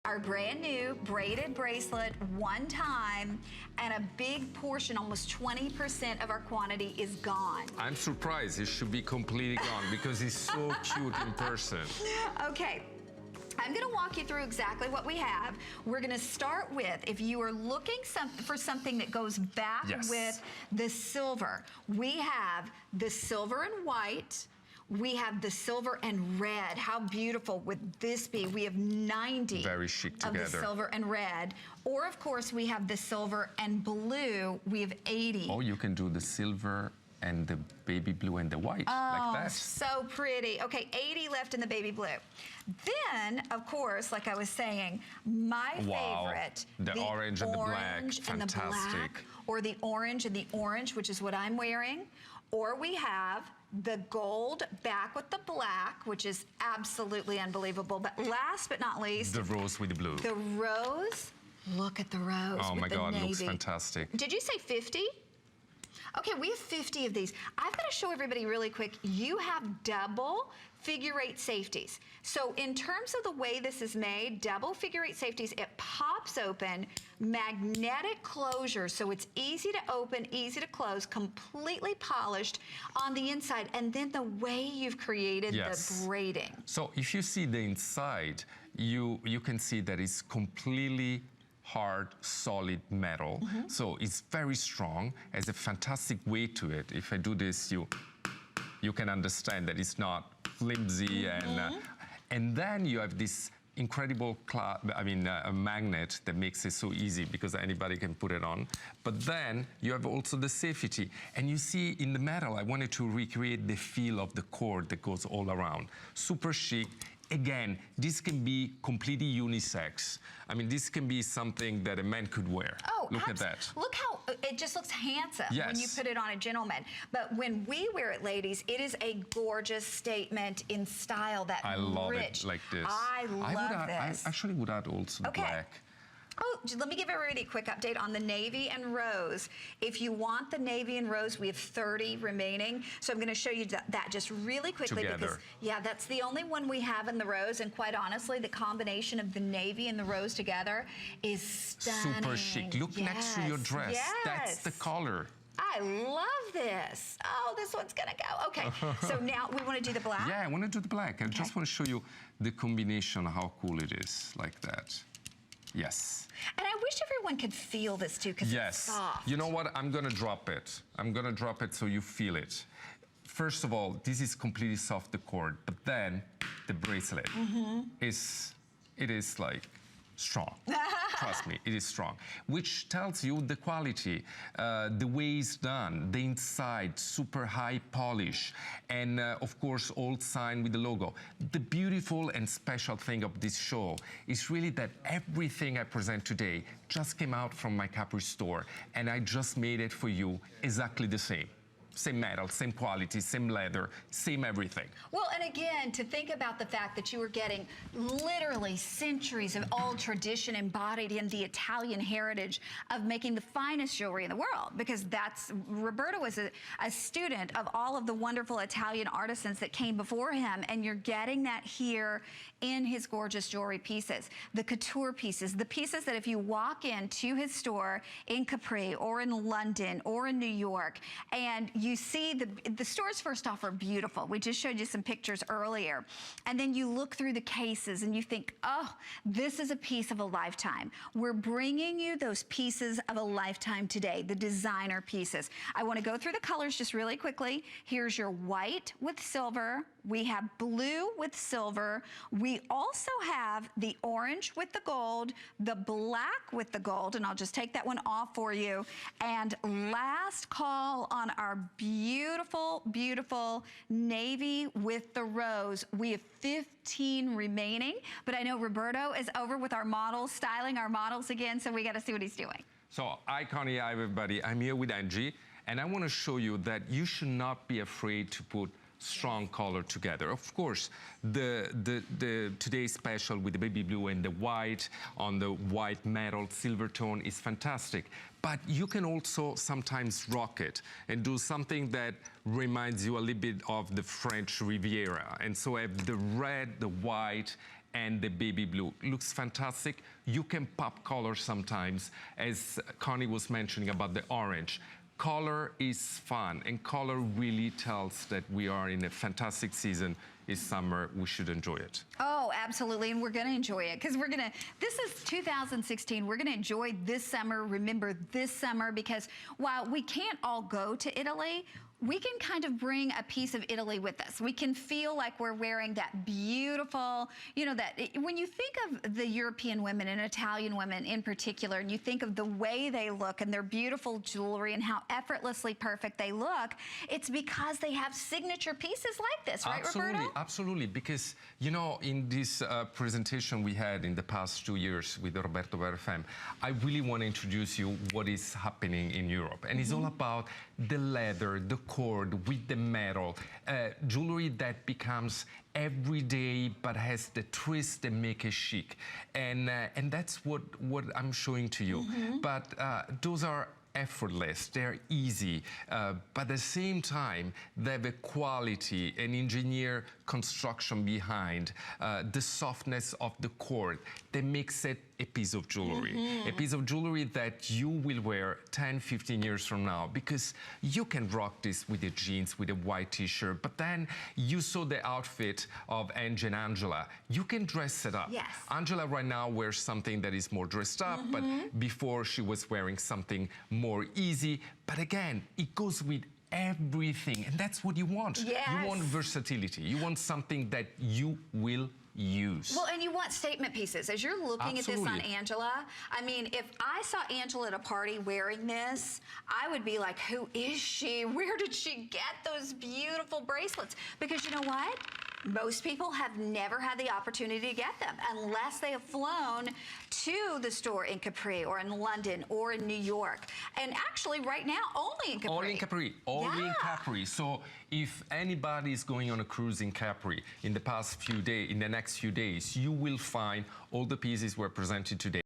our brand new braided bracelet, one time, and a big portion, almost 20% of our quantity is gone. I'm surprised. It should be completely gone because he's so cute in person. Okay. I'm gonna walk you through exactly what we have. We're gonna start with, if you are looking for something that goes back with the silver, we have the silver and white, we have the silver and red. How beautiful would this be? We have 90 very chic of the silver and red. Or of course, we have the silver and blue, we have 80. Oh, you can do the silver and the baby blue and the white, like that. So pretty. Okay, 80 left in the baby blue. Then, of course, like I was saying, my favorite, the orange and the black, fantastic. Or the orange and the orange, which is what I'm wearing. Or we have the gold back with the black, which is absolutely unbelievable. But last but not least, the rose with the blue. The rose, look at the rose. Oh with my the God, navy. looks fantastic. Did you say 50? Okay, we have 50 of these. I've got to show everybody really quick. You have double figure-8 safeties. So in terms of the way this is made, double figure-8 safeties, it pops open, magnetic closure, so it's easy to open, easy to close, completely polished on the inside, and then the way you've created the braiding. So if you see the inside, you can see that it's completely hard, solid metal. So it's very strong, has a fantastic weight to it. If I do this, you can understand that it's not flimsy, and then you have this incredible a magnet that makes it so easy because anybody can put it on. But then you have also the safety. And you see in the metal, I wanted to recreate the feel of the cord that goes all around. Super chic. Again, this can be completely unisex. I mean, this can be something that a man could wear. Oh, look at that. Look how, it just looks handsome when you put it on a gentleman. But when we wear it, ladies, it is a gorgeous statement in style, that I love it like this. I love this. I actually would add also the black. Oh, let me give everybody a quick update on the navy and rose. If you want the navy and rose, we have 30 remaining. So I'm going to show you that just really quickly. Together. Because, that's the only one we have in the rose. And quite honestly, the combination of the navy and the rose together is stunning. Super chic. Look next to your dress. That's the color. I love this. Oh, this one's gonna go. Okay, so now we want to do the black? Yeah, I want to do the black. I just want to show you the combination, how cool it is, like that. Yes. And I wish everyone could feel this too, because it's soft. You know what? I'm gonna drop it. I'm gonna drop it so you feel it. First of all, this is completely soft, the cord, but then the bracelet is like strong. Trust me, it is strong. Which tells you the quality, the way it's done, the inside, super high polish, and of course, all signed with the logo. The beautiful and special thing of this show is really that everything I present today just came out from my Capri store, and I just made it for you exactly the same. Same metal, same quality, same leather, same everything. Well, and again, to think about the fact that you were getting literally centuries of old tradition embodied in the Italian heritage of making the finest jewelry in the world, because Roberto was a student of all of the wonderful Italian artisans that came before him, and you're getting that here in his gorgeous jewelry pieces. The couture pieces, the pieces that if you walk into his store in Capri or in London or in New York, and you see the stores, first off, are beautiful. We just showed you some pictures earlier. And then you look through the cases and you think, oh, this is a piece of a lifetime. We're bringing you those pieces of a lifetime today, the designer pieces. I want to go through the colors just really quickly. Here's your white with silver. We have blue with silver. We also have the orange with the gold, the black with the gold, and I'll just take that one off for you. And last call on our beautiful, beautiful navy with the rose. We have 15 remaining, but I know Roberto is over with our models, styling our models again, so we got to see what he's doing. So, Icon, everybody, I'm here with Angie, and I want to show you that you should not be afraid to put strong color together. Of course, today's special with the baby blue and the white on the white metal silver tone is fantastic. But you can also sometimes rock it and do something that reminds you a little bit of the French Riviera. And so I have the red, the white, and the baby blue. Looks fantastic. You can pop color sometimes, as Connie was mentioning about the orange. Color is fun, and color really tells that we are in a fantastic season. It's summer, we should enjoy it. Oh, absolutely, and we're gonna enjoy it because this is 2016. We're gonna enjoy this summer, remember this summer, because while we can't all go to Italy, we can kind of bring a piece of Italy with us. We can feel like we're wearing that beautiful, when you think of the European women and Italian women in particular, and you think of the way they look and their beautiful jewelry and how effortlessly perfect they look, it's because they have signature pieces like this, right, Absolutely, Roberto? absolutely, because, in this presentation we had in the past 2 years with Roberto RFM, I really want to introduce you what is happening in Europe. And it's all about the leather, the cord with the metal, jewelry that becomes everyday but has the twist that make it chic. And that's what I'm showing to you. But those are effortless, they're easy, but at the same time, they have a quality, an engineer construction behind, the softness of the cord that makes it a piece of jewelry. A piece of jewelry that you will wear 10, 15 years from now, because you can rock this with the jeans, with a white t-shirt, but then you saw the outfit of Ange and Angela. You can dress it up. Yes. Angela right now wears something that is more dressed up, but before she was wearing something more easy. But again, it goes with everything, and that's what you want. Yes. You want versatility. You want something that you will use. Well, and you want statement pieces. As you're looking at this on Angela, I mean, if I saw Angela at a party wearing this, I would be like, who is she? Where did she get those beautiful bracelets? Because you know what? Most people have never had the opportunity to get them unless they have flown to the store in Capri or in London or in New York. And actually right now, only in Capri. Only in Capri. Only in Capri. So if anybody is going on a cruise in Capri in the next few days, you will find all the pieces were presented today.